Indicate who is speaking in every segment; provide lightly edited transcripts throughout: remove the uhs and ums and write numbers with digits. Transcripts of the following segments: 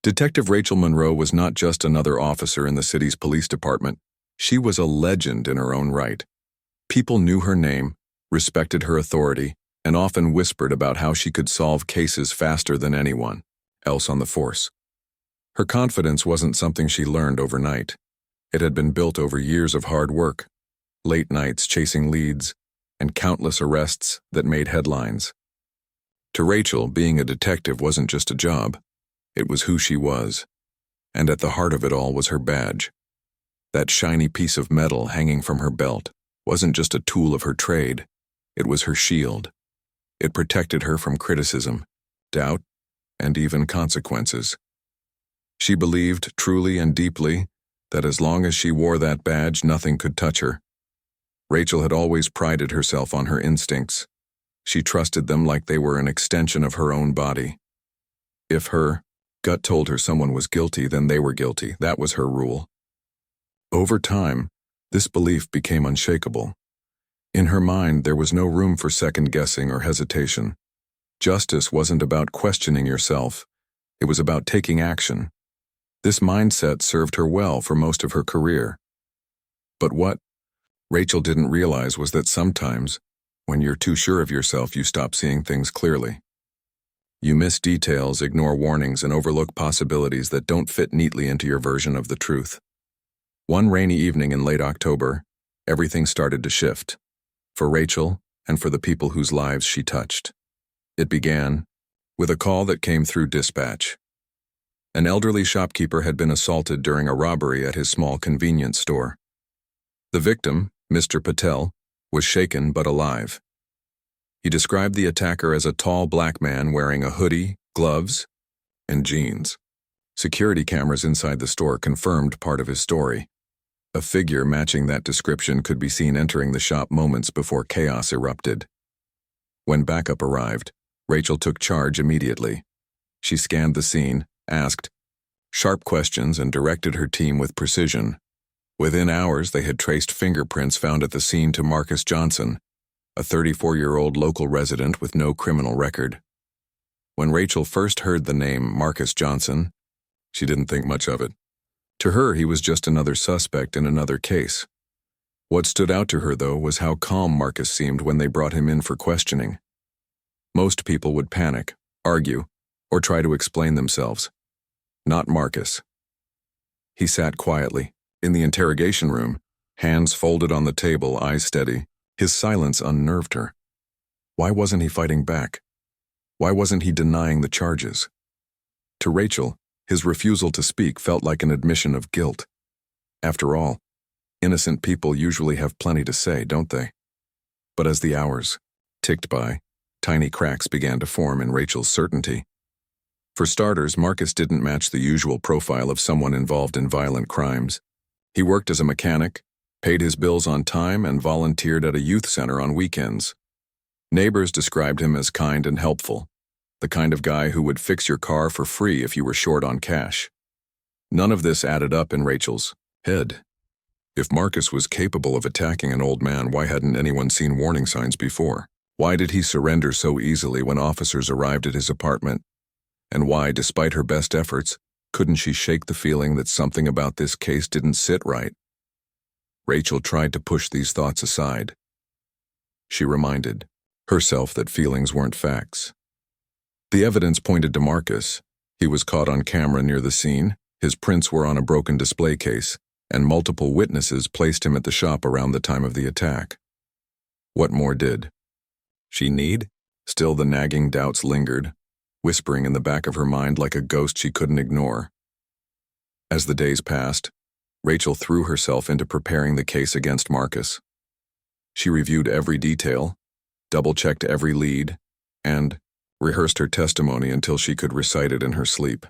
Speaker 1: Detective Rachel Monroe was not just another officer in the city's police department. She was a legend in her own right. People knew her name, respected her authority, and often whispered about how she could solve cases faster than anyone else on the force. Her confidence wasn't something she learned overnight. It had been built over years of hard work, late nights chasing leads, and countless arrests that made headlines. To Rachel, being a detective wasn't just a job. It was who she was. And at the heart of it all was her badge. That shiny piece of metal hanging from her belt wasn't just a tool of her trade. It was her shield. It protected her from criticism, doubt, and even consequences. She believed, truly and deeply, that as long as she wore that badge, nothing could touch her. Rachel had always prided herself on her instincts. She trusted them like they were an extension of her own body. If her gut told her someone was guilty, then they were guilty. That was her rule. Over time, this belief became unshakable. In her mind, there was no room for second-guessing or hesitation. Justice wasn't about questioning yourself. It was about taking action. This mindset served her well for most of her career. But what Rachel didn't realize was that sometimes, when you're too sure of yourself, you stop seeing things clearly. You miss details, ignore warnings, and overlook possibilities that don't fit neatly into your version of the truth. One rainy evening in late October, everything started to shift, for Rachel and for the people whose lives she touched. It began with a call that came through dispatch. An elderly shopkeeper had been assaulted during a robbery at his small convenience store. The victim, Mr. Patel, was shaken but alive. He described the attacker as a tall black man wearing a hoodie, gloves, and jeans. Security cameras inside the store confirmed part of his story. A figure matching that description could be seen entering the shop moments before chaos erupted. When backup arrived, Rachel took charge immediately. She scanned the scene, asked sharp questions, and directed her team with precision. Within hours, they had traced fingerprints found at the scene to Marcus Johnson, a 34-year-old local resident with no criminal record. When Rachel first heard the name Marcus Johnson, she didn't think much of it. To her, he was just another suspect in another case. What stood out to her, though, was how calm Marcus seemed when they brought him in for questioning. Most people would panic, argue, or try to explain themselves. Not Marcus. He sat quietly, in the interrogation room, hands folded on the table, eyes steady. His silence unnerved her. Why wasn't he fighting back? Why wasn't he denying the charges? To Rachel, his refusal to speak felt like an admission of guilt. After all, innocent people usually have plenty to say, don't they? But as the hours ticked by, tiny cracks began to form in Rachel's certainty. For starters, Marcus didn't match the usual profile of someone involved in violent crimes. He worked as a mechanic, paid his bills on time, and volunteered at a youth center on weekends. Neighbors described him as kind and helpful, the kind of guy who would fix your car for free if you were short on cash. None of this added up in Rachel's head. If Marcus was capable of attacking an old man, why hadn't anyone seen warning signs before? Why did he surrender so easily when officers arrived at his apartment? And why, despite her best efforts, couldn't she shake the feeling that something about this case didn't sit right? Rachel tried to push these thoughts aside. She reminded herself that feelings weren't facts. The evidence pointed to Marcus. He was caught on camera near the scene, his prints were on a broken display case, and multiple witnesses placed him at the shop around the time of the attack. What more did she need? Still, the nagging doubts lingered, whispering in the back of her mind like a ghost she couldn't ignore. As the days passed, Rachel threw herself into preparing the case against Marcus. She reviewed every detail, double-checked every lead, and rehearsed her testimony until she could recite it in her sleep.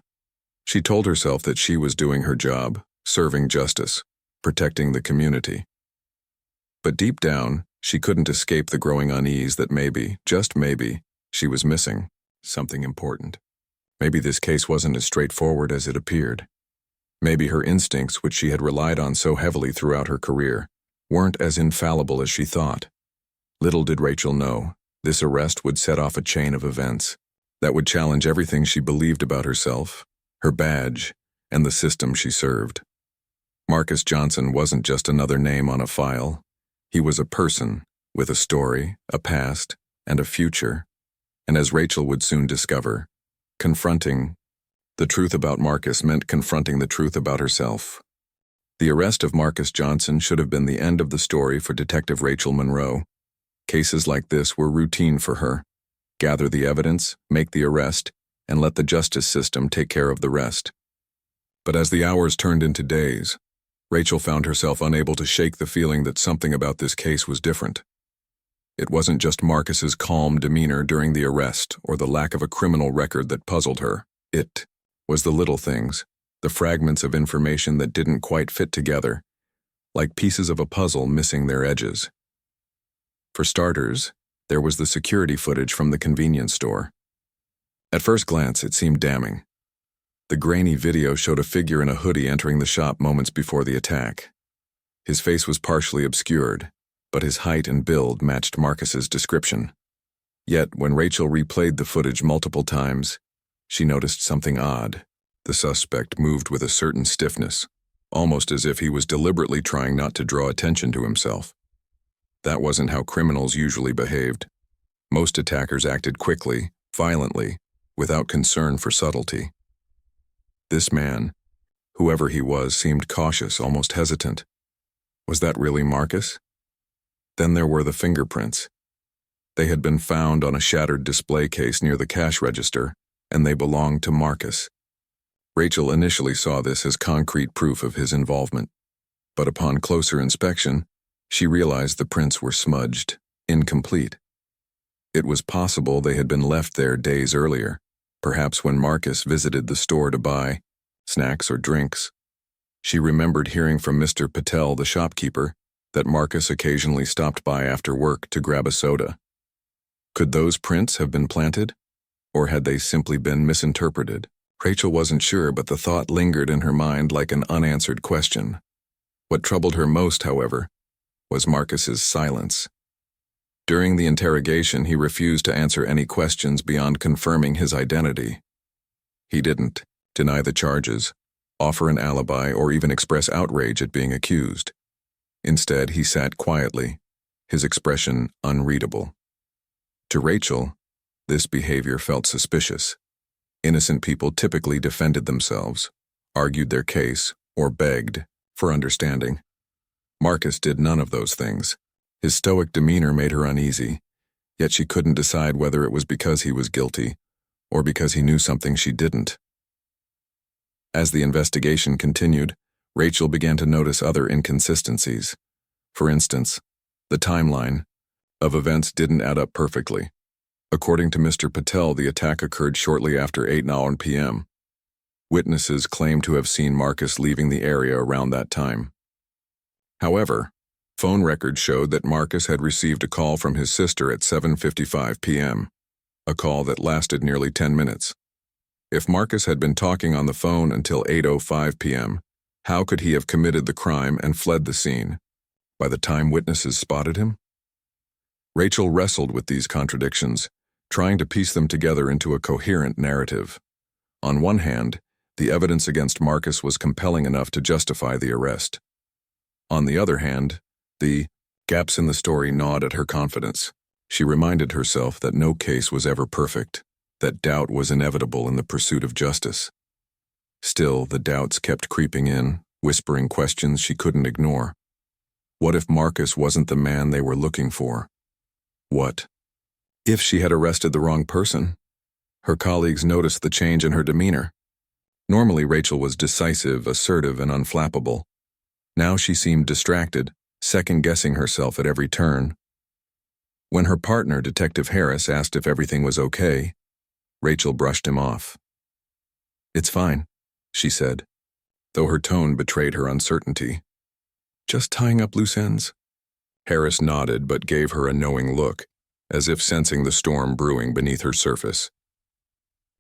Speaker 1: She told herself that she was doing her job, serving justice, protecting the community. But deep down, she couldn't escape the growing unease that maybe, just maybe, she was missing something important. Maybe this case wasn't as straightforward as it appeared. Maybe her instincts, which she had relied on so heavily throughout her career, weren't as infallible as she thought. Little did Rachel know, this arrest would set off a chain of events that would challenge everything she believed about herself, her badge, and the system she served. Marcus Johnson wasn't just another name on a file. He was a person with a story, a past, and a future. And as Rachel would soon discover, confronting the truth about Marcus meant confronting the truth about herself. The arrest of Marcus Johnson should have been the end of the story for Detective Rachel Monroe. Cases like this were routine for her. Gather the evidence, make the arrest, and let the justice system take care of the rest. But as the hours turned into days, Rachel found herself unable to shake the feeling that something about this case was different. It wasn't just Marcus's calm demeanor during the arrest or the lack of a criminal record that puzzled her. It was the little things, the fragments of information that didn't quite fit together, like pieces of a puzzle missing their edges. For starters, there was the security footage from the convenience store. At first glance, it seemed damning. The grainy video showed a figure in a hoodie entering the shop moments before the attack. His face was partially obscured, but his height and build matched Marcus's description. Yet, when Rachel replayed the footage multiple times, she noticed something odd. The suspect moved with a certain stiffness, almost as if he was deliberately trying not to draw attention to himself. That wasn't how criminals usually behaved. Most attackers acted quickly, violently, without concern for subtlety. This man, whoever he was, seemed cautious, almost hesitant. Was that really Marcus? Then there were the fingerprints. They had been found on a shattered display case near the cash register, and they belonged to Marcus. Rachel initially saw this as concrete proof of his involvement, but upon closer inspection, she realized the prints were smudged, incomplete. It was possible they had been left there days earlier, perhaps when Marcus visited the store to buy snacks or drinks. She remembered hearing from Mr. Patel, the shopkeeper, that Marcus occasionally stopped by after work to grab a soda. Could those prints have been planted, or had they simply been misinterpreted? Rachel wasn't sure, but the thought lingered in her mind like an unanswered question. What troubled her most, however, was Marcus's silence. During the interrogation, he refused to answer any questions beyond confirming his identity. He didn't deny the charges, offer an alibi, or even express outrage at being accused. Instead, he sat quietly, his expression unreadable. To Rachel, this behavior felt suspicious. Innocent people typically defended themselves, argued their case, or begged for understanding. Marcus did none of those things. His stoic demeanor made her uneasy, yet she couldn't decide whether it was because he was guilty or because he knew something she didn't. As the investigation continued, Rachel began to notice other inconsistencies. For instance, the timeline of events didn't add up perfectly. According to Mr. Patel, the attack occurred shortly after 8:00 p.m. Witnesses claimed to have seen Marcus leaving the area around that time. However, phone records showed that Marcus had received a call from his sister at 7:55 p.m., a call that lasted nearly 10 minutes. If Marcus had been talking on the phone until 8:05 p.m., how could he have committed the crime and fled the scene by the time witnesses spotted him? Rachel wrestled with these contradictions, trying to piece them together into a coherent narrative. On one hand, the evidence against Marcus was compelling enough to justify the arrest. On the other hand, the gaps in the story gnawed at her confidence. She reminded herself that no case was ever perfect, that doubt was inevitable in the pursuit of justice. Still, the doubts kept creeping in, whispering questions she couldn't ignore. What if Marcus wasn't the man they were looking for? What if she had arrested the wrong person? Her colleagues noticed the change in her demeanor. Normally, Rachel was decisive, assertive, and unflappable. Now she seemed distracted, second-guessing herself at every turn. When her partner, Detective Harris, asked if everything was okay, Rachel brushed him off. "It's fine," she said, though her tone betrayed her uncertainty. "Just tying up loose ends?" Harris nodded but gave her a knowing look, as if sensing the storm brewing beneath her surface.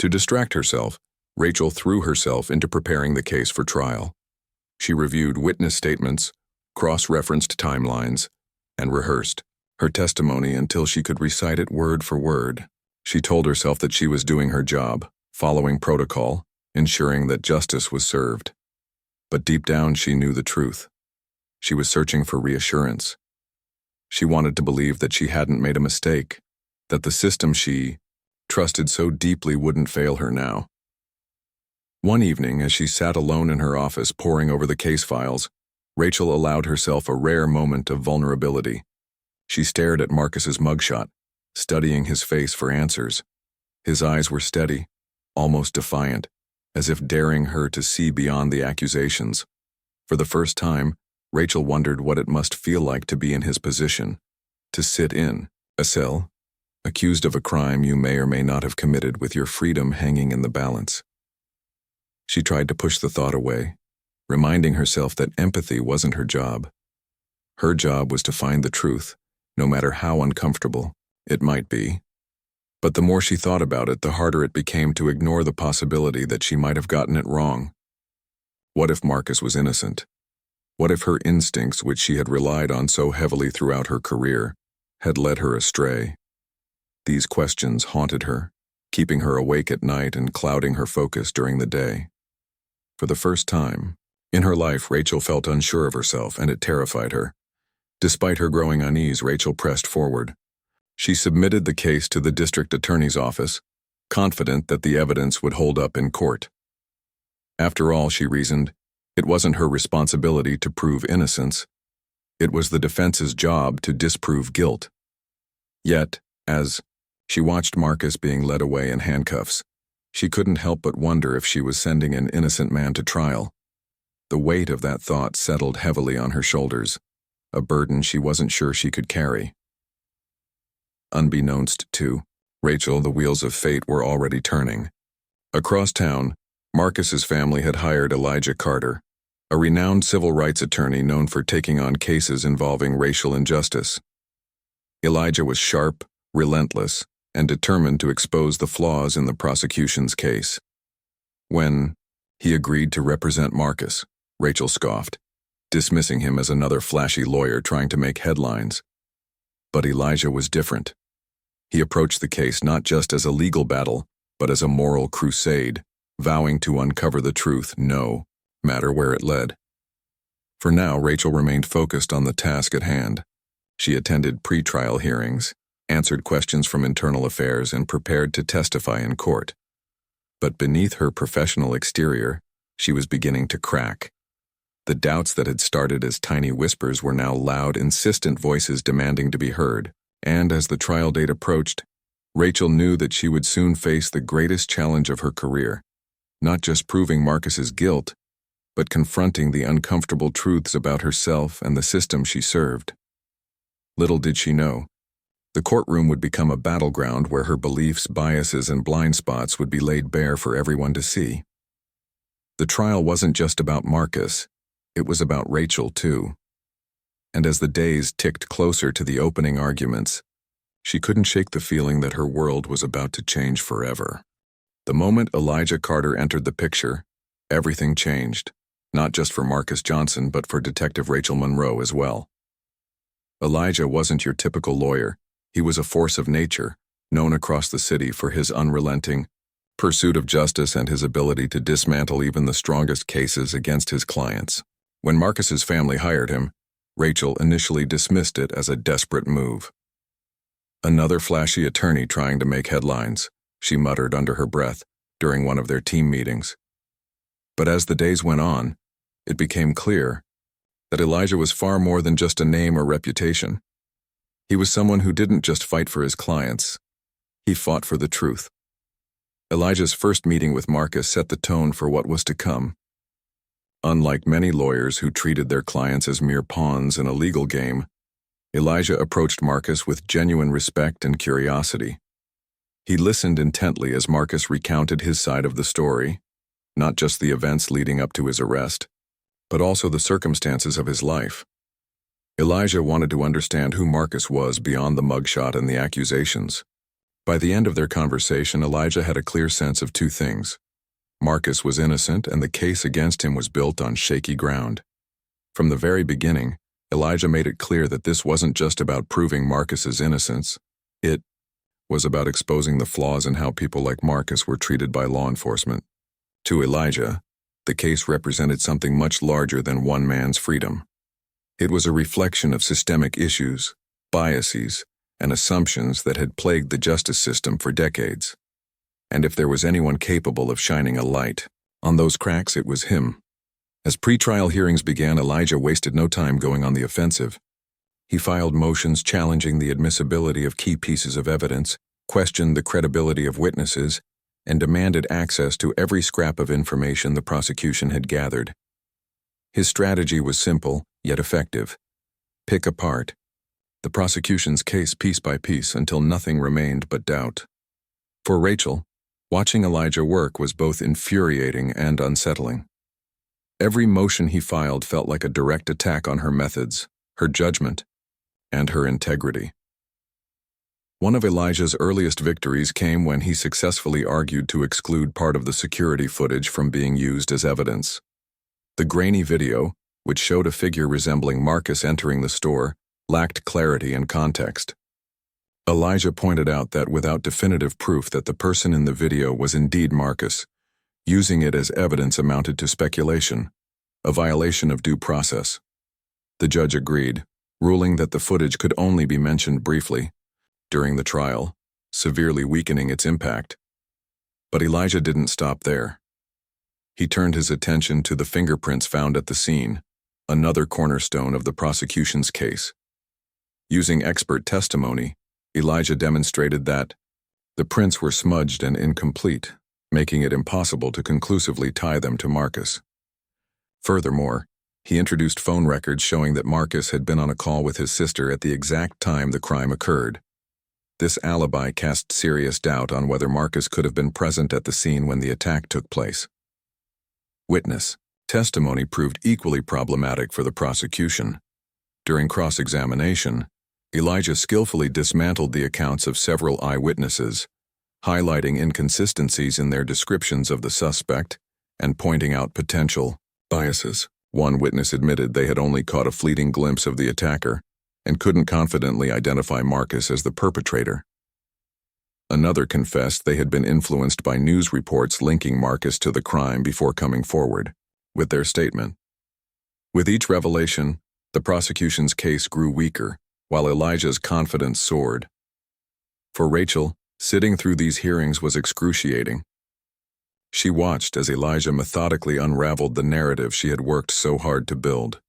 Speaker 1: To distract herself, Rachel threw herself into preparing the case for trial. She reviewed witness statements, cross-referenced timelines, and rehearsed her testimony until she could recite it word for word. She told herself that she was doing her job, following protocol, ensuring that justice was served. But deep down she knew the truth. She was searching for reassurance. She wanted to believe that she hadn't made a mistake, that the system she trusted so deeply wouldn't fail her now. One evening, as she sat alone in her office poring over the case files, Rachel allowed herself a rare moment of vulnerability. She stared at Marcus's mugshot, studying his face for answers. His eyes were steady, almost defiant, as if daring her to see beyond the accusations. For the first time, Rachel wondered what it must feel like to be in his position, to sit in a cell, accused of a crime you may or may not have committed with your freedom hanging in the balance. She tried to push the thought away, reminding herself that empathy wasn't her job. Her job was to find the truth, no matter how uncomfortable it might be. But the more she thought about it, the harder it became to ignore the possibility that she might have gotten it wrong. What if Marcus was innocent? What if her instincts, which she had relied on so heavily throughout her career, had led her astray? These questions haunted her, keeping her awake at night and clouding her focus during the day. For the first time in her life, Rachel felt unsure of herself, and it terrified her. Despite her growing unease, Rachel pressed forward. She submitted the case to the district attorney's office, confident that the evidence would hold up in court. After all, she reasoned, it wasn't her responsibility to prove innocence. It was the defense's job to disprove guilt. Yet, as she watched Marcus being led away in handcuffs, she couldn't help but wonder if she was sending an innocent man to trial. The weight of that thought settled heavily on her shoulders, a burden she wasn't sure she could carry. Unbeknownst to Rachel, the wheels of fate were already turning. Across town, Marcus's family had hired Elijah Carter, a renowned civil rights attorney known for taking on cases involving racial injustice. Elijah was sharp, relentless, and determined to expose the flaws in the prosecution's case. When he agreed to represent Marcus, Rachel scoffed, dismissing him as another flashy lawyer trying to make headlines. But Elijah was different. He approached the case not just as a legal battle, but as a moral crusade, vowing to uncover the truth, no matter where it led. For now, Rachel remained focused on the task at hand. She attended pre-trial hearings, answered questions from internal affairs, and prepared to testify in court. But beneath her professional exterior, she was beginning to crack. The doubts that had started as tiny whispers were now loud, insistent voices demanding to be heard. And as the trial date approached, Rachel knew that she would soon face the greatest challenge of her career, not just proving Marcus's guilt, but confronting the uncomfortable truths about herself and the system she served. Little did she know, the courtroom would become a battleground where her beliefs, biases, and blind spots would be laid bare for everyone to see. The trial wasn't just about Marcus, it was about Rachel too. And as the days ticked closer to the opening arguments, she couldn't shake the feeling that her world was about to change forever. The moment Elijah Carter entered the picture, everything changed, not just for Marcus Johnson, but for Detective Rachel Monroe as well. Elijah wasn't your typical lawyer. He was a force of nature, known across the city for his unrelenting pursuit of justice and his ability to dismantle even the strongest cases against his clients. When Marcus's family hired him, Rachel initially dismissed it as a desperate move. Another flashy attorney trying to make headlines, she muttered under her breath during one of their team meetings. But as the days went on, it became clear that Elijah was far more than just a name or reputation. He was someone who didn't just fight for his clients, he fought for the truth. Elijah's first meeting with Marcus set the tone for what was to come. Unlike many lawyers who treated their clients as mere pawns in a legal game, Elijah approached Marcus with genuine respect and curiosity. He listened intently as Marcus recounted his side of the story, not just the events leading up to his arrest, but also the circumstances of his life. Elijah wanted to understand who Marcus was beyond the mugshot and the accusations. By the end of their conversation, Elijah had a clear sense of two things. Marcus was innocent, and the case against him was built on shaky ground. From the very beginning, Elijah made it clear that this wasn't just about proving Marcus's innocence. It was about exposing the flaws in how people like Marcus were treated by law enforcement. To Elijah, the case represented something much larger than one man's freedom. It was a reflection of systemic issues, biases, and assumptions that had plagued the justice system for decades. And if there was anyone capable of shining a light on those cracks, it was him. As pretrial hearings began, Elijah wasted no time going on the offensive. He filed motions challenging the admissibility of key pieces of evidence, questioned the credibility of witnesses, and demanded access to every scrap of information the prosecution had gathered. His strategy was simple, yet effective. Pick apart the prosecution's case piece by piece until nothing remained but doubt. For Rachel, watching Elijah work was both infuriating and unsettling. Every motion he filed felt like a direct attack on her methods, her judgment, and her integrity. One of Elijah's earliest victories came when he successfully argued to exclude part of the security footage from being used as evidence. The grainy video, which showed a figure resembling Marcus entering the store, lacked clarity and context. Elijah pointed out that without definitive proof that the person in the video was indeed Marcus, using it as evidence amounted to speculation, a violation of due process. The judge agreed, ruling that the footage could only be mentioned briefly during the trial, severely weakening its impact. But Elijah didn't stop there. He turned his attention to the fingerprints found at the scene, another cornerstone of the prosecution's case. Using expert testimony, Elijah demonstrated that the prints were smudged and incomplete, making it impossible to conclusively tie them to Marcus. Furthermore, he introduced phone records showing that Marcus had been on a call with his sister at the exact time the crime occurred. This alibi cast serious doubt on whether Marcus could have been present at the scene when the attack took place. Witness testimony proved equally problematic for the prosecution. During cross-examination, Elijah skillfully dismantled the accounts of several eyewitnesses, highlighting inconsistencies in their descriptions of the suspect and pointing out potential biases. One witness admitted they had only caught a fleeting glimpse of the attacker and couldn't confidently identify Marcus as the perpetrator. Another confessed they had been influenced by news reports linking Marcus to the crime before coming forward with their statement. With each revelation, the prosecution's case grew weaker, while Elijah's confidence soared. For Rachel, sitting through these hearings was excruciating. She watched as Elijah methodically unraveled the narrative she had worked so hard to build.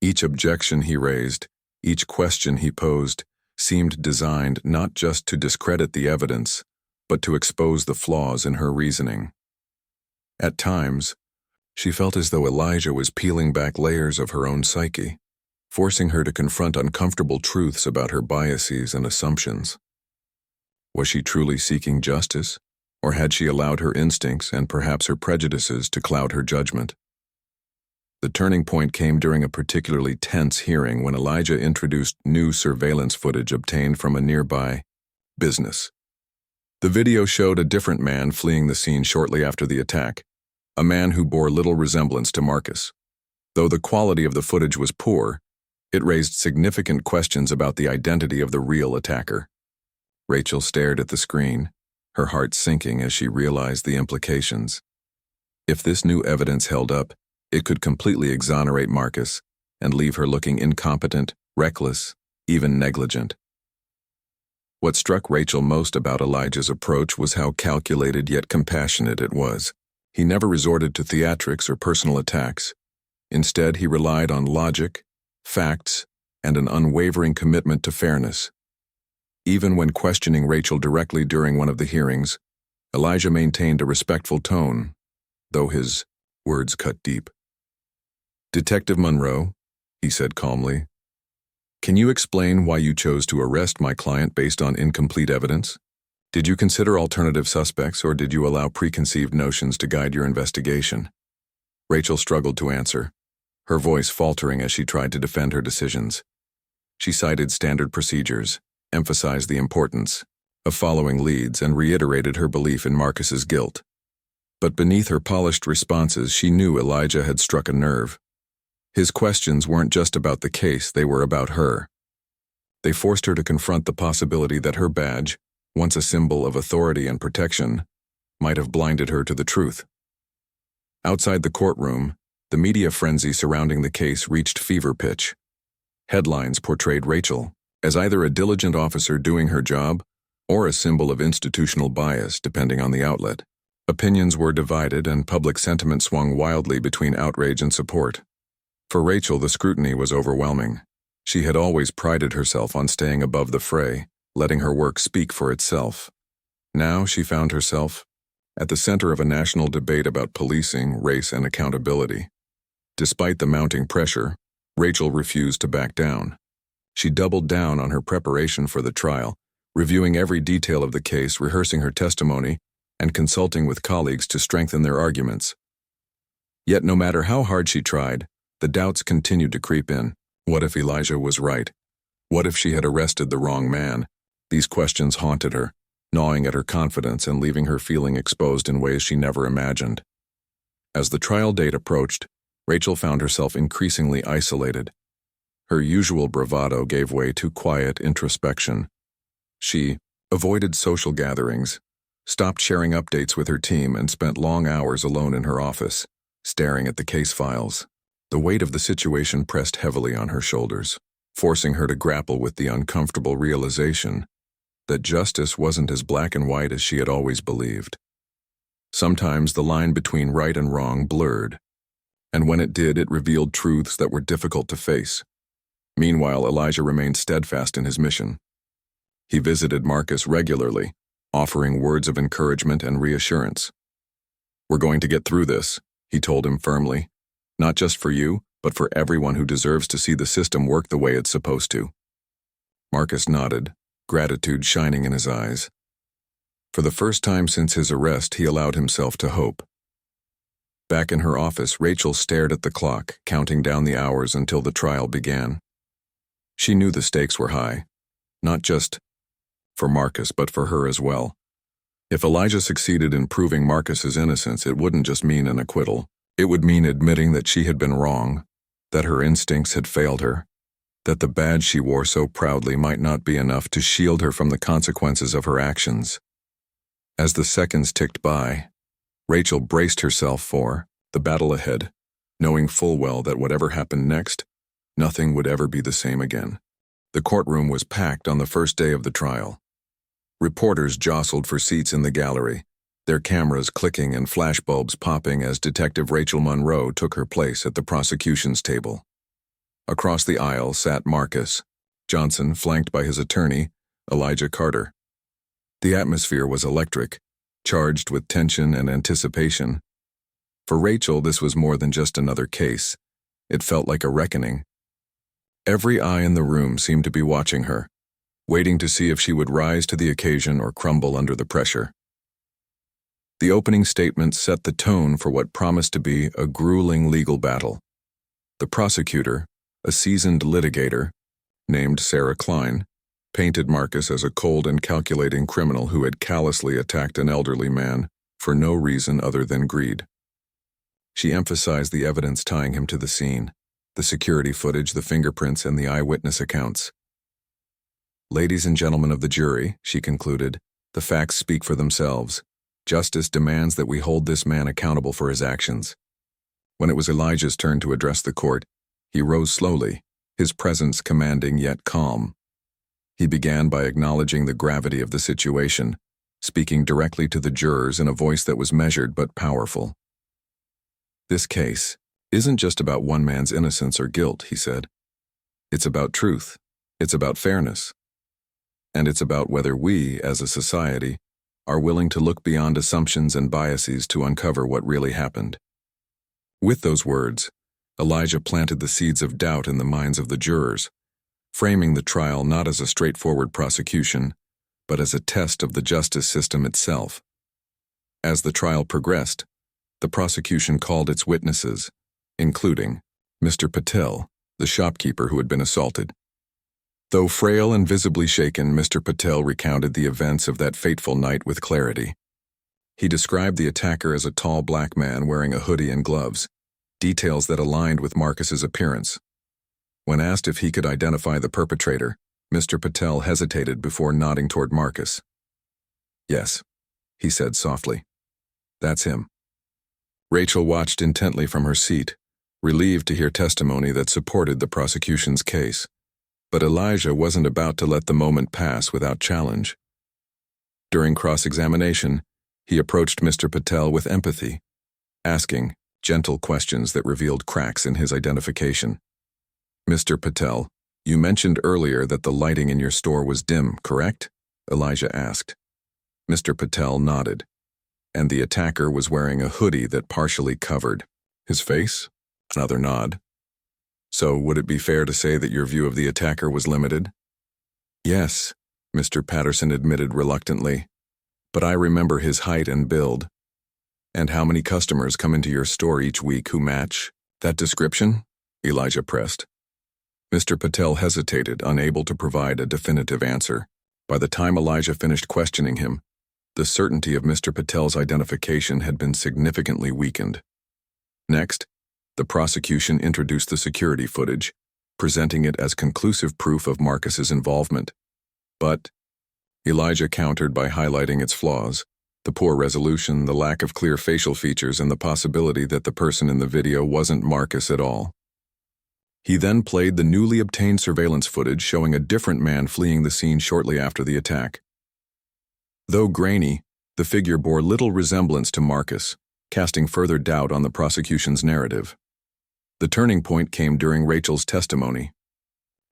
Speaker 1: Each objection he raised, each question he posed, seemed designed not just to discredit the evidence, but to expose the flaws in her reasoning. At times, she felt as though Elijah was peeling back layers of her own psyche, forcing her to confront uncomfortable truths about her biases and assumptions. Was she truly seeking justice, or had she allowed her instincts and perhaps her prejudices to cloud her judgment? The turning point came during a particularly tense hearing when Elijah introduced new surveillance footage obtained from a nearby business. The video showed a different man fleeing the scene shortly after the attack, a man who bore little resemblance to Marcus. Though the quality of the footage was poor, it raised significant questions about the identity of the real attacker. Rachel stared at the screen, her heart sinking as she realized the implications. If this new evidence held up, it could completely exonerate Marcus and leave her looking incompetent, reckless, even negligent. What struck Rachel most about Elijah's approach was how calculated yet compassionate it was. He never resorted to theatrics or personal attacks. Instead, he relied on logic, facts, and an unwavering commitment to fairness. Even when questioning Rachel directly during one of the hearings, Elijah maintained a respectful tone, though his words cut deep. "Detective Monroe," he said calmly, "can you explain why you chose to arrest my client based on incomplete evidence? Did you consider alternative suspects, or did you allow preconceived notions to guide your investigation?" Rachel struggled to answer, her voice faltering as she tried to defend her decisions. She cited standard procedures, emphasized the importance of following leads, and reiterated her belief in Marcus's guilt. But beneath her polished responses, she knew Elijah had struck a nerve. His questions weren't just about the case, they were about her. They forced her to confront the possibility that her badge, once a symbol of authority and protection, might have blinded her to the truth. Outside the courtroom, the media frenzy surrounding the case reached fever pitch. Headlines portrayed Rachel as either a diligent officer doing her job or a symbol of institutional bias, depending on the outlet. Opinions were divided and public sentiment swung wildly between outrage and support. For Rachel, the scrutiny was overwhelming. She had always prided herself on staying above the fray, letting her work speak for itself. Now she found herself at the center of a national debate about policing, race, and accountability. Despite the mounting pressure, Rachel refused to back down. She doubled down on her preparation for the trial, reviewing every detail of the case, rehearsing her testimony, and consulting with colleagues to strengthen their arguments. Yet no matter how hard she tried, the doubts continued to creep in. What if Elijah was right? What if she had arrested the wrong man? These questions haunted her, gnawing at her confidence and leaving her feeling exposed in ways she never imagined. As the trial date approached, Rachel found herself increasingly isolated. Her usual bravado gave way to quiet introspection. She avoided social gatherings, stopped sharing updates with her team, and spent long hours alone in her office, staring at the case files. The weight of the situation pressed heavily on her shoulders, forcing her to grapple with the uncomfortable realization that justice wasn't as black and white as she had always believed. Sometimes the line between right and wrong blurred, and when it did, it revealed truths that were difficult to face. Meanwhile, Elijah remained steadfast in his mission. He visited Marcus regularly, offering words of encouragement and reassurance. "We're going to get through this," he told him firmly. "Not just for you, but for everyone who deserves to see the system work the way it's supposed to." Marcus nodded, gratitude shining in his eyes. For the first time since his arrest, he allowed himself to hope. Back in her office, Rachel stared at the clock, counting down the hours until the trial began. She knew the stakes were high, not just for Marcus, but for her as well. If Elijah succeeded in proving Marcus's innocence, it wouldn't just mean an acquittal. It would mean admitting that she had been wrong, that her instincts had failed her, that the badge she wore so proudly might not be enough to shield her from the consequences of her actions. As the seconds ticked by, Rachel braced herself for the battle ahead, knowing full well that whatever happened next, nothing would ever be the same again. The courtroom was packed on the first day of the trial. Reporters jostled for seats in the gallery, their cameras clicking and flashbulbs popping as Detective Rachel Monroe took her place at the prosecution's table. Across the aisle sat Marcus Johnson, flanked by his attorney, Elijah Carter. The atmosphere was electric, charged with tension and anticipation. For Rachel, this was more than just another case. It felt like a reckoning. Every eye in the room seemed to be watching her, waiting to see if she would rise to the occasion or crumble under the pressure. The opening statement set the tone for what promised to be a grueling legal battle. The prosecutor, a seasoned litigator, named Sarah Klein, painted Marcus as a cold and calculating criminal who had callously attacked an elderly man for no reason other than greed. She emphasized the evidence tying him to the scene, the security footage, the fingerprints, and the eyewitness accounts. "Ladies and gentlemen of the jury," she concluded, "the facts speak for themselves. Justice demands that we hold this man accountable for his actions." When it was Elijah's turn to address the court, he rose slowly, his presence commanding yet calm. He began by acknowledging the gravity of the situation, speaking directly to the jurors in a voice that was measured but powerful. "This case isn't just about one man's innocence or guilt," he said. "It's about truth. It's about fairness. And it's about whether we, as a society, are willing to look beyond assumptions and biases to uncover what really happened." With those words, Elijah planted the seeds of doubt in the minds of the jurors, framing the trial not as a straightforward prosecution, but as a test of the justice system itself. As the trial progressed, the prosecution called its witnesses, including Mr. Patel, the shopkeeper who had been assaulted. Though frail and visibly shaken, Mr. Patel recounted the events of that fateful night with clarity. He described the attacker as a tall black man wearing a hoodie and gloves, details that aligned with Marcus's appearance. When asked if he could identify the perpetrator, Mr. Patel hesitated before nodding toward Marcus. "Yes," he said softly. "That's him." Rachel watched intently from her seat, relieved to hear testimony that supported the prosecution's case. But Elijah wasn't about to let the moment pass without challenge. During cross-examination, he approached Mr. Patel with empathy, asking gentle questions that revealed cracks in his identification. "Mr. Patel, you mentioned earlier that the lighting in your store was dim, correct?" Elijah asked. Mr. Patel nodded, and the attacker was wearing a hoodie that partially covered his face. Another nod. "So would it be fair to say that your view of the attacker was limited?" "Yes," Mr. Patterson admitted reluctantly, "but I remember his height and build." "And how many customers come into your store each week who match that description?" Elijah pressed. Mr. Patel hesitated, unable to provide a definitive answer. By the time Elijah finished questioning him, the certainty of Mr. Patel's identification had been significantly weakened. Next, the prosecution introduced the security footage, presenting it as conclusive proof of Marcus's involvement. But Elijah countered by highlighting its flaws: the poor resolution, the lack of clear facial features, and the possibility that the person in the video wasn't Marcus at all. He then played the newly obtained surveillance footage showing a different man fleeing the scene shortly after the attack. Though grainy, the figure bore little resemblance to Marcus, casting further doubt on the prosecution's narrative. The turning point came during Rachel's testimony.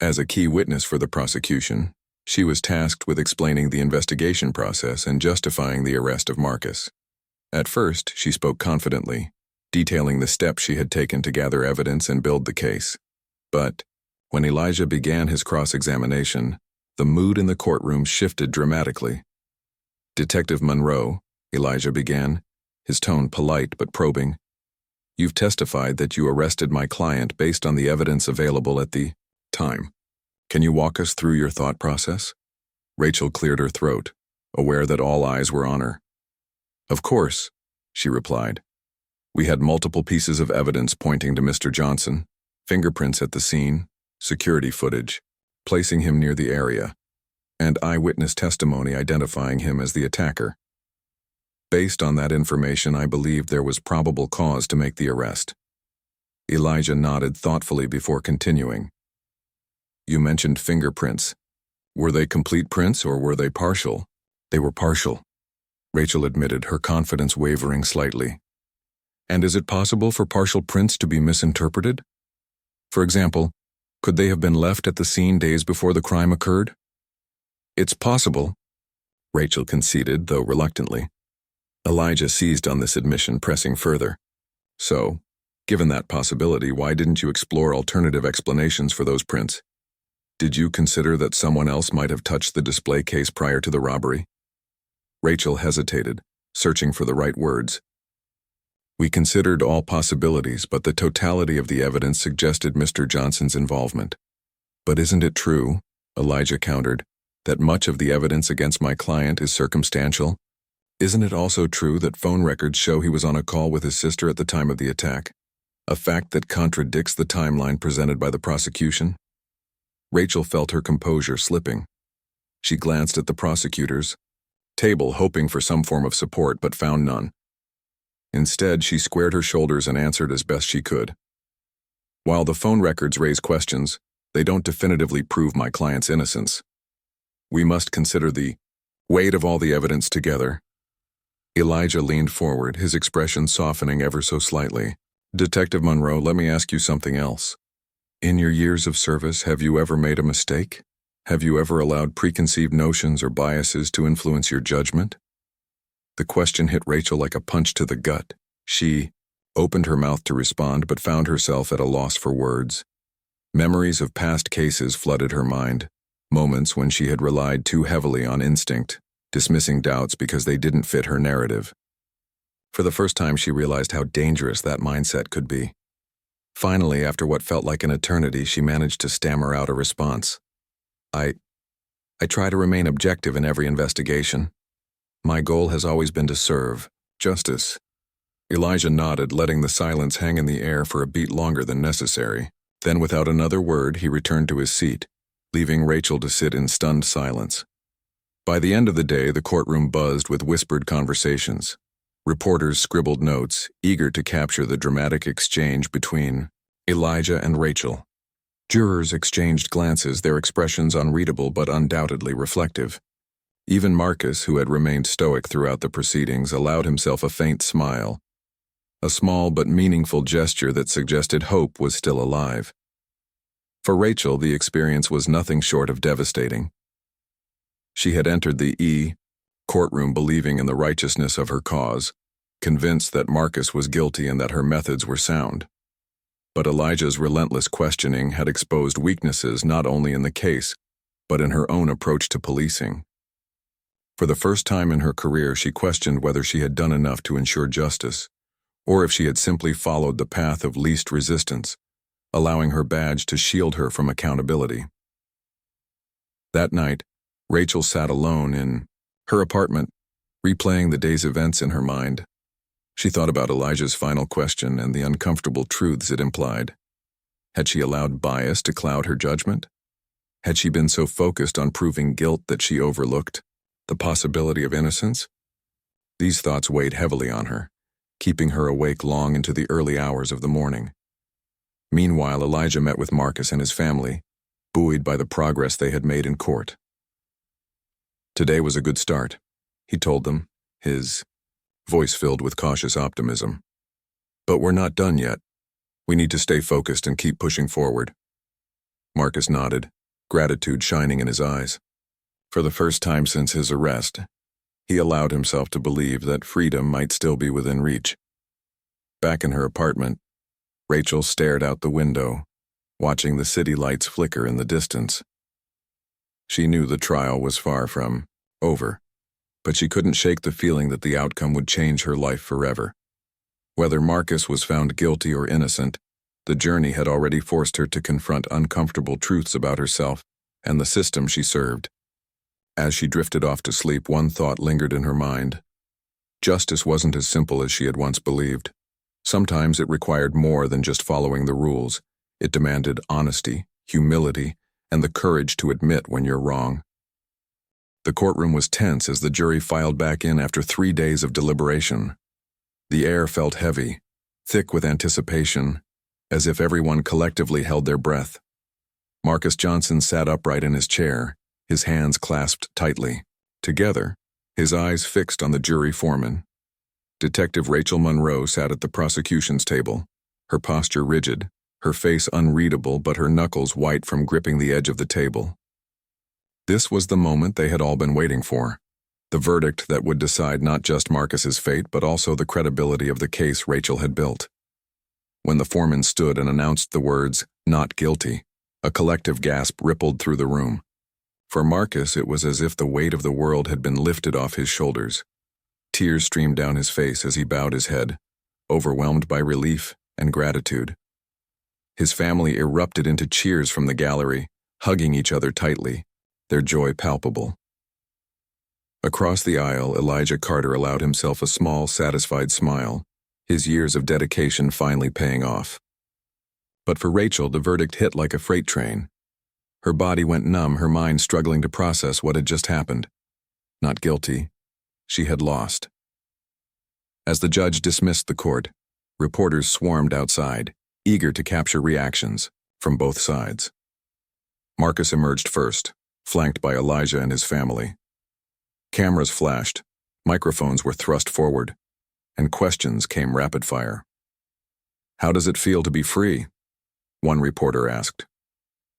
Speaker 1: As a key witness for the prosecution, she was tasked with explaining the investigation process and justifying the arrest of Marcus. At first, she spoke confidently, detailing the steps she had taken to gather evidence and build the case. But when Elijah began his cross-examination, the mood in the courtroom shifted dramatically. "Detective Monroe," Elijah began, his tone polite but probing, "you've testified that you arrested my client based on the evidence available at the time. Can you walk us through your thought process?" Rachel cleared her throat, aware that all eyes were on her. "Of course," she replied. "We had multiple pieces of evidence pointing to Mr. Johnson, fingerprints at the scene, security footage, placing him near the area, and eyewitness testimony identifying him as the attacker. Based on that information, I believed there was probable cause to make the arrest." Elijah nodded thoughtfully before continuing. "You mentioned fingerprints. Were they complete prints or were they partial?" "They were partial," Rachel admitted, her confidence wavering slightly. "And is it possible for partial prints to be misinterpreted? For example, could they have been left at the scene days before the crime occurred?" "It's possible," Rachel conceded, though reluctantly. Elijah seized on this admission, pressing further. "So, given that possibility, why didn't you explore alternative explanations for those prints? Did you consider that someone else might have touched the display case prior to the robbery?" Rachel hesitated, searching for the right words. "We considered all possibilities, but the totality of the evidence suggested Mr. Johnson's involvement." "But isn't it true," Elijah countered, "that much of the evidence against my client is circumstantial? Isn't it also true that phone records show he was on a call with his sister at the time of the attack, a fact that contradicts the timeline presented by the prosecution?" Rachel felt her composure slipping. She glanced at the prosecutor's table, hoping for some form of support, but found none. Instead, she squared her shoulders and answered as best she could. "While the phone records raise questions, they don't definitively prove my client's innocence. We must consider the weight of all the evidence together." Elijah leaned forward, his expression softening ever so slightly. "Detective Monroe, let me ask you something else. In your years of service, have you ever made a mistake? Have you ever allowed preconceived notions or biases to influence your judgment?" The question hit Rachel like a punch to the gut. She opened her mouth to respond, but found herself at a loss for words. Memories of past cases flooded her mind, moments when she had relied too heavily on instinct, dismissing doubts because they didn't fit her narrative. For the first time, she realized how dangerous that mindset could be. Finally, after what felt like an eternity, she managed to stammer out a response. I try to remain objective in every investigation. My goal has always been to serve justice." Elijah nodded, letting the silence hang in the air for a beat longer than necessary. Then, without another word, he returned to his seat, leaving Rachel to sit in stunned silence. By the end of the day, the courtroom buzzed with whispered conversations. Reporters scribbled notes, eager to capture the dramatic exchange between Elijah and Rachel. Jurors exchanged glances, their expressions unreadable but undoubtedly reflective. Even Marcus, who had remained stoic throughout the proceedings, allowed himself a faint smile, a small but meaningful gesture that suggested hope was still alive. For Rachel, the experience was nothing short of devastating. She had entered the courtroom believing in the righteousness of her cause, convinced that Marcus was guilty and that her methods were sound. But Elijah's relentless questioning had exposed weaknesses not only in the case, but in her own approach to policing. For the first time in her career, she questioned whether she had done enough to ensure justice, or if she had simply followed the path of least resistance, allowing her badge to shield her from accountability. That night, Rachel sat alone in her apartment, replaying the day's events in her mind. She thought about Elijah's final question and the uncomfortable truths it implied. Had she allowed bias to cloud her judgment? Had she been so focused on proving guilt that she overlooked the possibility of innocence? These thoughts weighed heavily on her, keeping her awake long into the early hours of the morning. Meanwhile, Elijah met with Marcus and his family, buoyed by the progress they had made in court. Today was a good start, he told them, his voice filled with cautious optimism. But we're not done yet. We need to stay focused and keep pushing forward. Marcus nodded, gratitude shining in his eyes. For the first time since his arrest, he allowed himself to believe that freedom might still be within reach. Back in her apartment, Rachel stared out the window, watching the city lights flicker in the distance. She knew the trial was far from over, but she couldn't shake the feeling that the outcome would change her life forever. Whether Marcus was found guilty or innocent, the journey had already forced her to confront uncomfortable truths about herself and the system she served. As she drifted off to sleep, one thought lingered in her mind. Justice wasn't as simple as she had once believed. Sometimes it required more than just following the rules. It demanded honesty, humility, and the courage to admit when you're wrong. The courtroom was tense as the jury filed back in after 3 days of deliberation. The air felt heavy, thick with anticipation, as if everyone collectively held their breath. Marcus Johnson sat upright in his chair, his hands clasped tightly. Together, his eyes fixed on the jury foreman. Detective Rachel Monroe sat at the prosecution's table, her posture rigid, her face unreadable but her knuckles white from gripping the edge of the table. This was the moment they had all been waiting for, the verdict that would decide not just Marcus's fate but also the credibility of the case Rachel had built. When the foreman stood and announced the words, "Not guilty," a collective gasp rippled through the room. For Marcus, it was as if the weight of the world had been lifted off his shoulders. Tears streamed down his face as he bowed his head, overwhelmed by relief and gratitude. His family erupted into cheers from the gallery, hugging each other tightly, their joy palpable. Across the aisle, Elijah Carter allowed himself a small, satisfied smile, his years of dedication finally paying off. But for Rachel, the verdict hit like a freight train. Her body went numb, her mind struggling to process what had just happened. Not guilty. She had lost. As the judge dismissed the court, reporters swarmed outside, eager to capture reactions from both sides. Marcus emerged first, flanked by Elijah and his family. Cameras flashed, microphones were thrust forward, and questions came rapid fire. "How does it feel to be free?" one reporter asked.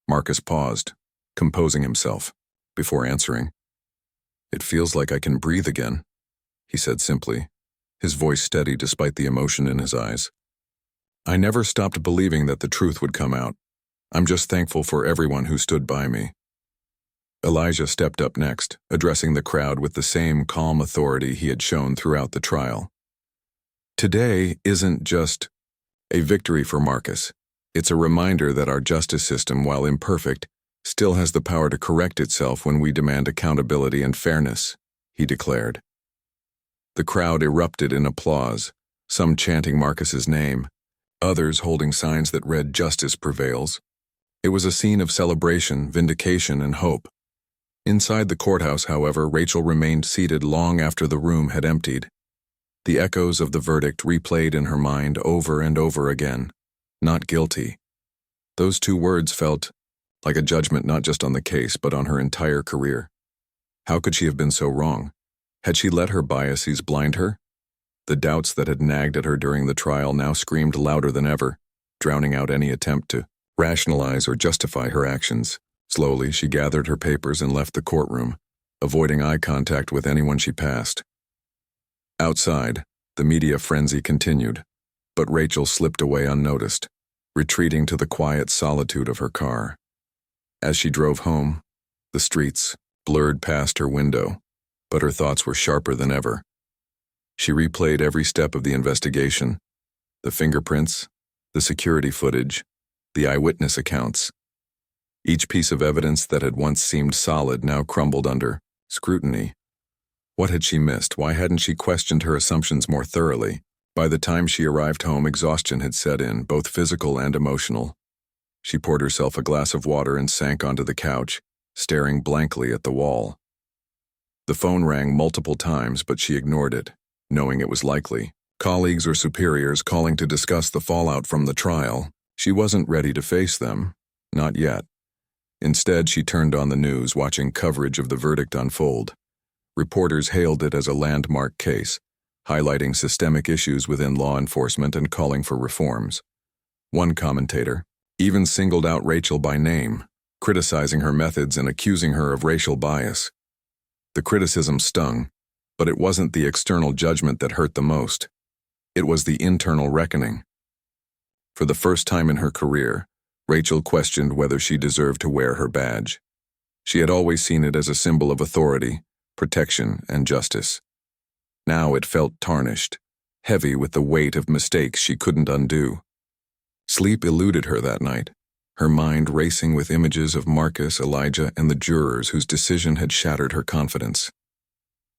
Speaker 1: Marcus paused, composing himself, before answering. "It feels like I can breathe again," he said simply, his voice steady despite the emotion in his eyes. "I never stopped believing that the truth would come out. I'm just thankful for everyone who stood by me." Elijah stepped up next, addressing the crowd with the same calm authority he had shown throughout the trial. Today isn't just a victory for Marcus. It's a reminder that our justice system, while imperfect, still has the power to correct itself when we demand accountability and fairness, he declared. The crowd erupted in applause, some chanting Marcus's name, others holding signs that read "Justice Prevails." It was a scene of celebration, vindication, and hope. Inside the courthouse, however, Rachel remained seated long after the room had emptied. The echoes of the verdict replayed in her mind over and over again. Not guilty. Those two words felt like a judgment not just on the case, but on her entire career. How could she have been so wrong? Had she let her biases blind her? The doubts that had nagged at her during the trial now screamed louder than ever, drowning out any attempt to rationalize or justify her actions. Slowly, she gathered her papers and left the courtroom, avoiding eye contact with anyone she passed. Outside, the media frenzy continued, but Rachel slipped away unnoticed, retreating to the quiet solitude of her car. As she drove home, the streets blurred past her window, but her thoughts were sharper than ever. She replayed every step of the investigation, the fingerprints, the security footage, the eyewitness accounts. Each piece of evidence that had once seemed solid now crumbled under scrutiny. What had she missed? Why hadn't she questioned her assumptions more thoroughly? By the time she arrived home, exhaustion had set in, both physical and emotional. She poured herself a glass of water and sank onto the couch, staring blankly at the wall. The phone rang multiple times, but she ignored it, knowing it was likely colleagues or superiors calling to discuss the fallout from the trial. She wasn't ready to face them, not yet. Instead, she turned on the news, watching coverage of the verdict unfold. Reporters hailed it as a landmark case, highlighting systemic issues within law enforcement and calling for reforms. One commentator even singled out Rachel by name, criticizing her methods and accusing her of racial bias. The criticism stung, but it wasn't the external judgment that hurt the most. It was the internal reckoning. For the first time in her career, Rachel questioned whether she deserved to wear her badge. She had always seen it as a symbol of authority, protection, and justice. Now it felt tarnished, heavy with the weight of mistakes she couldn't undo. Sleep eluded her that night, her mind racing with images of Marcus, Elijah, and the jurors whose decision had shattered her confidence.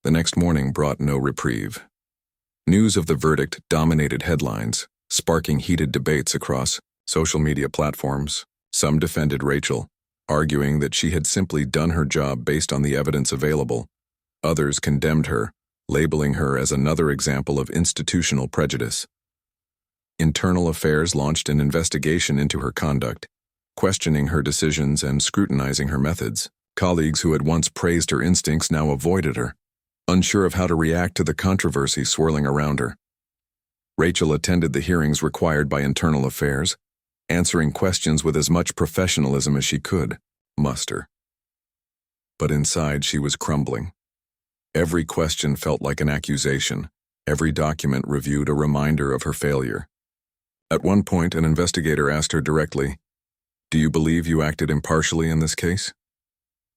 Speaker 1: The next morning brought no reprieve. News of the verdict dominated headlines, sparking heated debates across social media platforms. Some defended Rachel, arguing that she had simply done her job based on the evidence available. Others condemned her, labeling her as another example of institutional prejudice. Internal Affairs launched an investigation into her conduct, questioning her decisions and scrutinizing her methods. Colleagues who had once praised her instincts now avoided her, unsure of how to react to the controversy swirling around her. Rachel attended the hearings required by Internal Affairs, answering questions with as much professionalism as she could muster. But inside she was crumbling. Every question felt like an accusation. Every document reviewed a reminder of her failure. At one point, an investigator asked her directly, "Do you believe you acted impartially in this case?"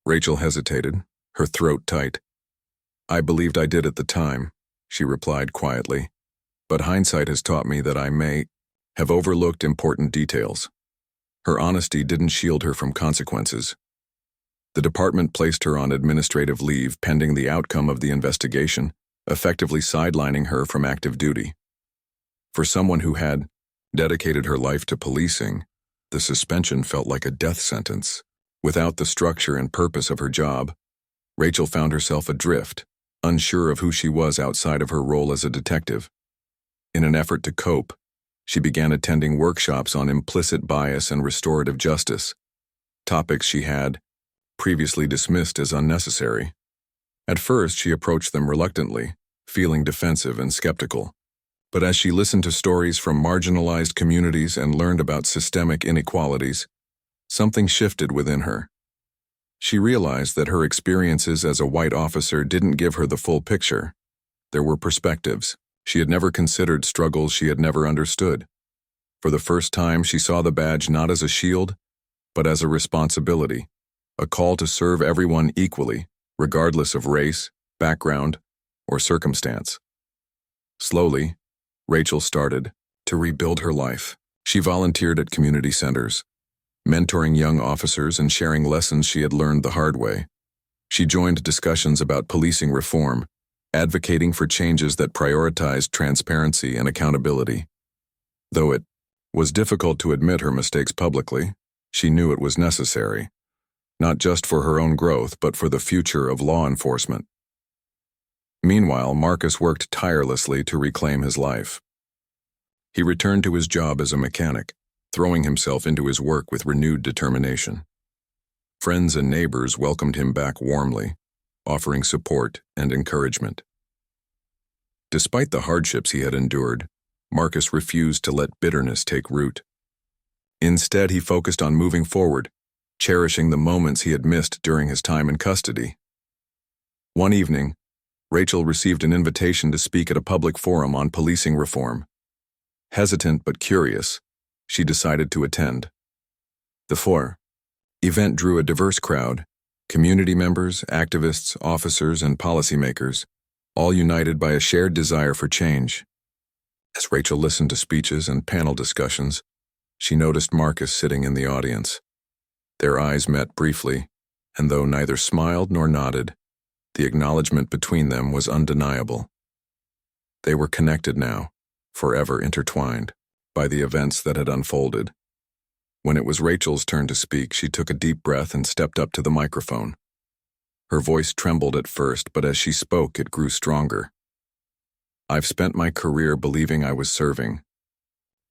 Speaker 1: Rachel hesitated, her throat tight. "I believed I did at the time," she replied quietly, "but hindsight has taught me that I may have overlooked important details." Her honesty didn't shield her from consequences. The department placed her on administrative leave pending the outcome of the investigation, effectively sidelining her from active duty. For someone who had dedicated her life to policing, the suspension felt like a death sentence. Without the structure and purpose of her job, Rachel found herself adrift, unsure of who she was outside of her role as a detective. In an effort to cope, she began attending workshops on implicit bias and restorative justice, topics she had previously dismissed as unnecessary. At first, she approached them reluctantly, feeling defensive and skeptical. But as she listened to stories from marginalized communities and learned about systemic inequalities, something shifted within her. She realized that her experiences as a white officer didn't give her the full picture. There were perspectives. She had never considered struggles she had never understood. For the first time, she saw the badge not as a shield, but as a responsibility, a call to serve everyone equally, regardless of race, background, or circumstance. Slowly, Rachel started to rebuild her life. She volunteered at community centers, mentoring young officers and sharing lessons she had learned the hard way. She joined discussions about policing reform, advocating for changes that prioritized transparency and accountability. Though it was difficult to admit her mistakes publicly, she knew it was necessary, not just for her own growth, but for the future of law enforcement. Meanwhile, Marcus worked tirelessly to reclaim his life. He returned to his job as a mechanic, throwing himself into his work with renewed determination. Friends and neighbors welcomed him back warmly, offering support and encouragement. Despite the hardships he had endured, Marcus refused to let bitterness take root. Instead, he focused on moving forward, cherishing the moments he had missed during his time in custody. One evening, Rachel received an invitation to speak at a public forum on policing reform. Hesitant but curious, she decided to attend. The event drew a diverse crowd: community members, activists, officers, and policymakers, all united by a shared desire for change. As Rachel listened to speeches and panel discussions, she noticed Marcus sitting in the audience. Their eyes met briefly, and though neither smiled nor nodded, the acknowledgement between them was undeniable. They were connected now, forever intertwined, by the events that had unfolded. When it was Rachel's turn to speak, she took a deep breath and stepped up to the microphone. Her voice trembled at first, but as she spoke, it grew stronger. "I've spent my career believing I was serving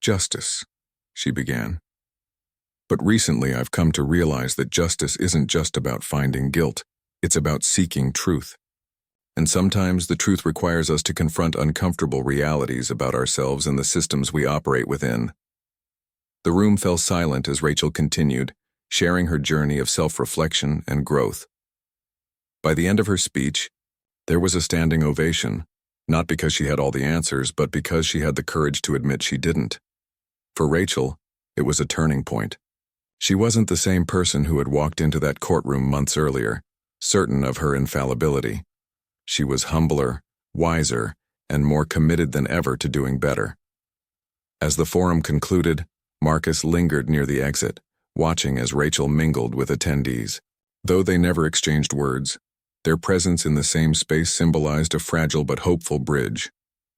Speaker 1: justice," she began. "But recently I've come to realize that justice isn't just about finding guilt, it's about seeking truth. And sometimes the truth requires us to confront uncomfortable realities about ourselves and the systems we operate within." The room fell silent as Rachel continued, sharing her journey of self-reflection and growth. By the end of her speech, there was a standing ovation, not because she had all the answers, but because she had the courage to admit she didn't. For Rachel, it was a turning point. She wasn't the same person who had walked into that courtroom months earlier, certain of her infallibility. She was humbler, wiser, and more committed than ever to doing better. As the forum concluded, Marcus lingered near the exit, watching as Rachel mingled with attendees. Though they never exchanged words, their presence in the same space symbolized a fragile but hopeful bridge,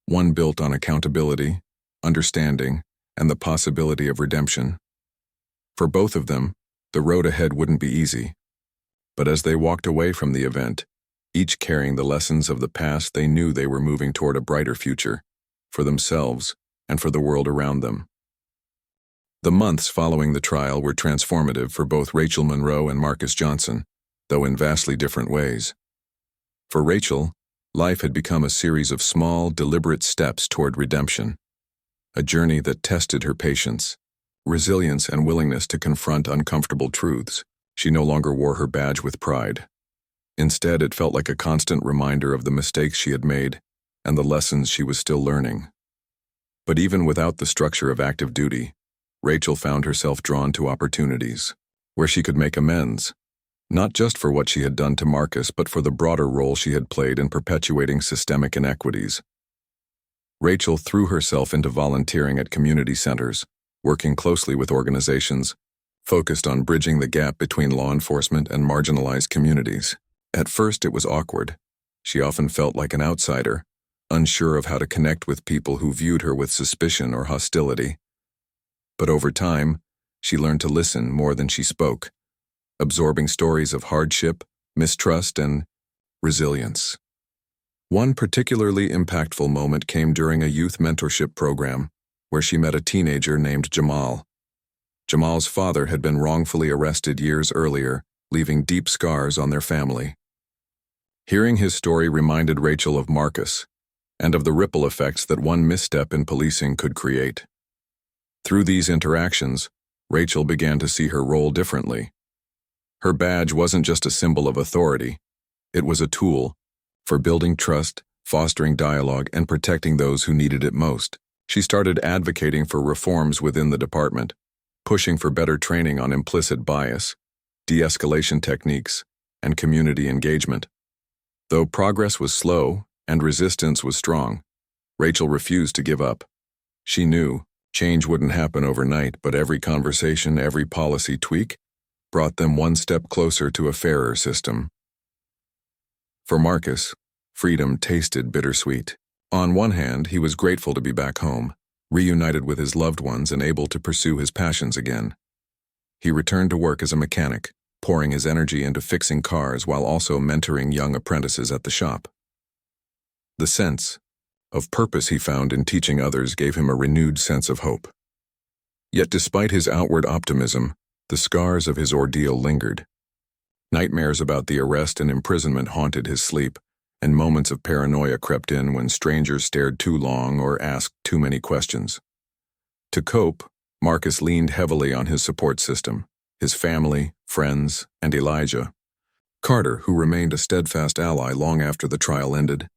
Speaker 1: one built on accountability, understanding, and the possibility of redemption. For both of them, the road ahead wouldn't be easy. But as they walked away from the event, each carrying the lessons of the past, they knew they were moving toward a brighter future, for themselves and for the world around them. The months following the trial were transformative for both Rachel Monroe and Marcus Johnson, though in vastly different ways. For Rachel, life had become a series of small, deliberate steps toward redemption, a journey that tested her patience, resilience, and willingness to confront uncomfortable truths. She no longer wore her badge with pride. Instead, it felt like a constant reminder of the mistakes she had made and the lessons she was still learning. But even without the structure of active duty, Rachel found herself drawn to opportunities where she could make amends, not just for what she had done to Marcus, but for the broader role she had played in perpetuating systemic inequities. Rachel threw herself into volunteering at community centers, working closely with organizations focused on bridging the gap between law enforcement and marginalized communities. At first, it was awkward. She often felt like an outsider, unsure of how to connect with people who viewed her with suspicion or hostility. But over time, she learned to listen more than she spoke, absorbing stories of hardship, mistrust, and resilience. One particularly impactful moment came during a youth mentorship program, where she met a teenager named Jamal. Jamal's father had been wrongfully arrested years earlier, leaving deep scars on their family. Hearing his story reminded Rachel of Marcus, and of the ripple effects that one misstep in policing could create. Through these interactions, Rachel began to see her role differently. Her badge wasn't just a symbol of authority, it was a tool for building trust, fostering dialogue, and protecting those who needed it most. She started advocating for reforms within the department, pushing for better training on implicit bias, de-escalation techniques, and community engagement. Though progress was slow and resistance was strong, Rachel refused to give up. She knew change wouldn't happen overnight, but every conversation, every policy tweak, brought them one step closer to a fairer system. For Marcus, freedom tasted bittersweet. On one hand, he was grateful to be back home, reunited with his loved ones and able to pursue his passions again. He returned to work as a mechanic, pouring his energy into fixing cars while also mentoring young apprentices at the shop. The sense of purpose he found in teaching others gave him a renewed sense of hope. Yet despite his outward optimism, the scars of his ordeal lingered. Nightmares about the arrest and imprisonment haunted his sleep, and moments of paranoia crept in when strangers stared too long or asked too many questions. To cope, Marcus leaned heavily on his support system, his family, friends, and Elijah Carter, who remained a steadfast ally long after the trial ended.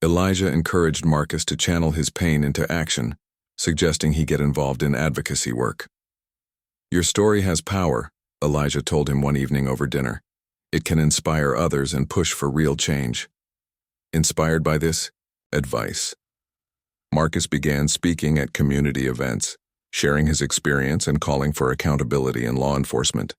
Speaker 1: Elijah encouraged Marcus to channel his pain into action, suggesting he get involved in advocacy work. "Your story has power," Elijah told him one evening over dinner. "It can inspire others and push for real change." Inspired by this advice, Marcus began speaking at community events, sharing his experience and calling for accountability in law enforcement.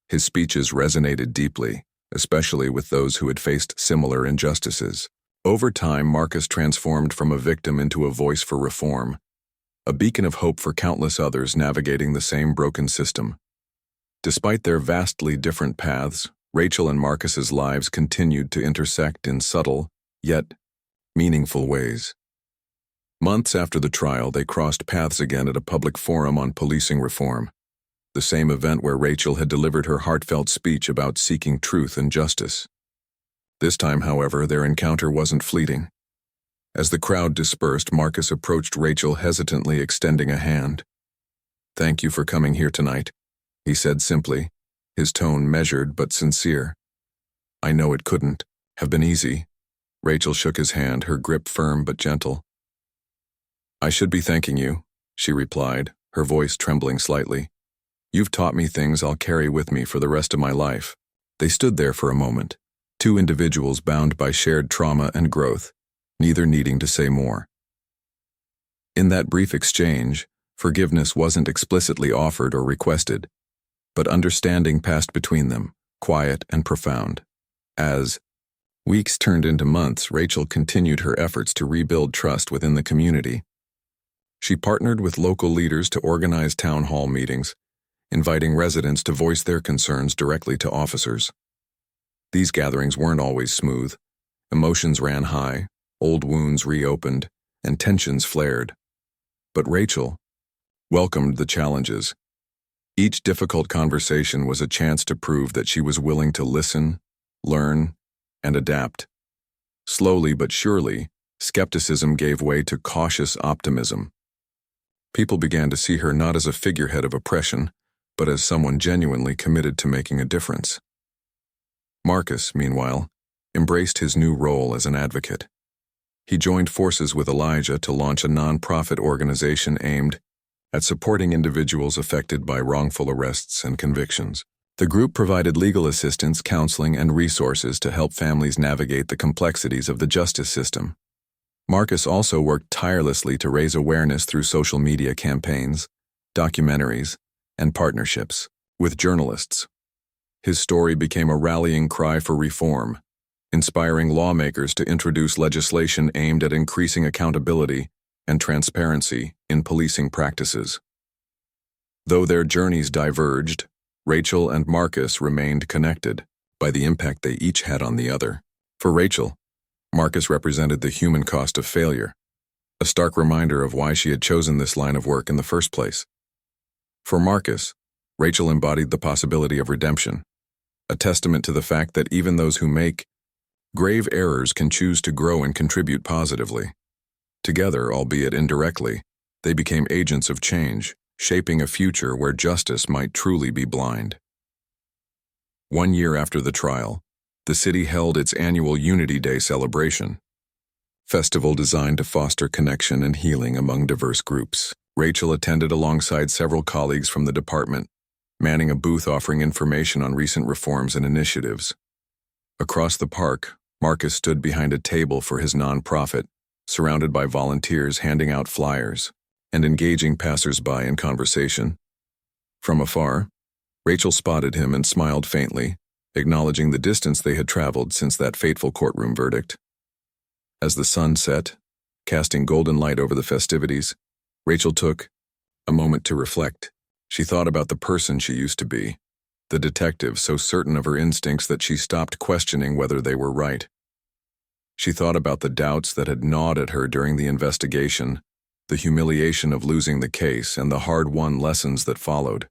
Speaker 1: His speeches resonated deeply, especially with those who had faced similar injustices. Over time, Marcus transformed from a victim into a voice for reform, a beacon of hope for countless others navigating the same broken system. Despite their vastly different paths, Rachel and Marcus's lives continued to intersect in subtle, yet meaningful ways. Months after the trial, they crossed paths again at a public forum on policing reform, the same event where Rachel had delivered her heartfelt speech about seeking truth and justice. This time, however, their encounter wasn't fleeting. As the crowd dispersed, Marcus approached Rachel, hesitantly extending a hand. "Thank you for coming here tonight," he said simply, his tone measured but sincere. "I know it couldn't have been easy." Rachel shook his hand, her grip firm but gentle. "I should be thanking you," she replied, her voice trembling slightly. "You've taught me things I'll carry with me for the rest of my life." They stood there for a moment, two individuals bound by shared trauma and growth, neither needing to say more. In that brief exchange, forgiveness wasn't explicitly offered or requested, but understanding passed between them, quiet and profound. As weeks turned into months, Rachel continued her efforts to rebuild trust within the community. She partnered with local leaders to organize town hall meetings, inviting residents to voice their concerns directly to officers. These gatherings weren't always smooth. Emotions ran high, old wounds reopened, and tensions flared. But Rachel welcomed the challenges. Each difficult conversation was a chance to prove that she was willing to listen, learn, and adapt. Slowly but surely, skepticism gave way to cautious optimism. People began to see her not as a figurehead of oppression, but as someone genuinely committed to making a difference. Marcus, meanwhile, embraced his new role as an advocate. He joined forces with Elijah to launch a nonprofit organization aimed at supporting individuals affected by wrongful arrests and convictions. The group provided legal assistance, counseling, and resources to help families navigate the complexities of the justice system. Marcus also worked tirelessly to raise awareness through social media campaigns, documentaries, and partnerships with journalists. His story became a rallying cry for reform, inspiring lawmakers to introduce legislation aimed at increasing accountability and transparency in policing practices. Though their journeys diverged, Rachel and Marcus remained connected by the impact they each had on the other. For Rachel, Marcus represented the human cost of failure, a stark reminder of why she had chosen this line of work in the first place. For Marcus, Rachel embodied the possibility of redemption, a testament to the fact that even those who make grave errors can choose to grow and contribute positively. Together, albeit indirectly, they became agents of change, shaping a future where justice might truly be blind. 1 year after the trial, the city held its annual Unity Day celebration, festival designed to foster connection and healing among diverse groups. Rachel attended alongside several colleagues from the department, manning a booth offering information on recent reforms and initiatives. Across the park, Marcus stood behind a table for his nonprofit, surrounded by volunteers handing out flyers and engaging passers-by in conversation. From afar, Rachel spotted him and smiled faintly, acknowledging the distance they had traveled since that fateful courtroom verdict. As the sun set, casting golden light over the festivities, Rachel took a moment to reflect. She thought about the person she used to be, the detective so certain of her instincts that she stopped questioning whether they were right. She thought about the doubts that had gnawed at her during the investigation, the humiliation of losing the case, and the hard-won lessons that followed.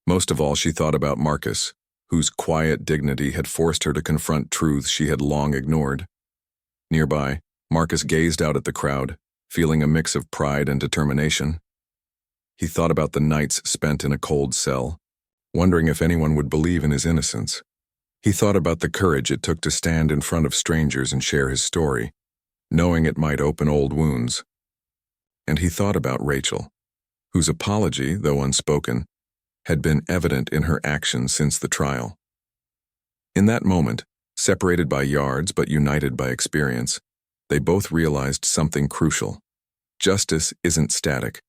Speaker 1: Most of all, she thought about Marcus, whose quiet dignity had forced her to confront truths she had long ignored. Nearby, Marcus gazed out at the crowd, feeling a mix of pride and determination. He thought about the nights spent in a cold cell, wondering if anyone would believe in his innocence. He thought about the courage it took to stand in front of strangers and share his story, knowing it might open old wounds. And he thought about Rachel, whose apology, though unspoken, had been evident in her actions since the trial. In that moment, separated by yards but united by experience, they both realized something crucial. Justice isn't static.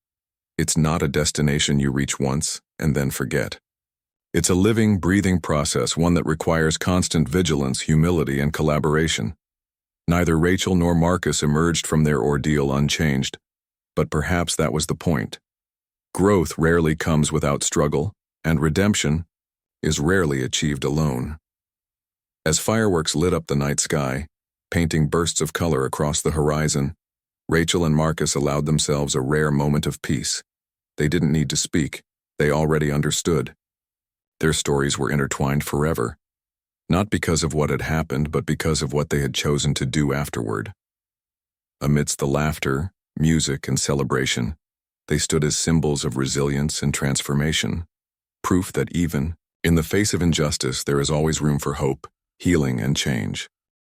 Speaker 1: It's not a destination you reach once and then forget. It's a living, breathing process, one that requires constant vigilance, humility, and collaboration. Neither Rachel nor Marcus emerged from their ordeal unchanged, but perhaps that was the point. Growth rarely comes without struggle, and redemption is rarely achieved alone. As fireworks lit up the night sky, painting bursts of color across the horizon, Rachel and Marcus allowed themselves a rare moment of peace. They didn't need to speak. They already understood. Their stories were intertwined forever, not because of what had happened, but because of what they had chosen to do afterward. Amidst the laughter, music, and celebration, they stood as symbols of resilience and transformation, proof that even in the face of injustice, there is always room for hope, healing, and change.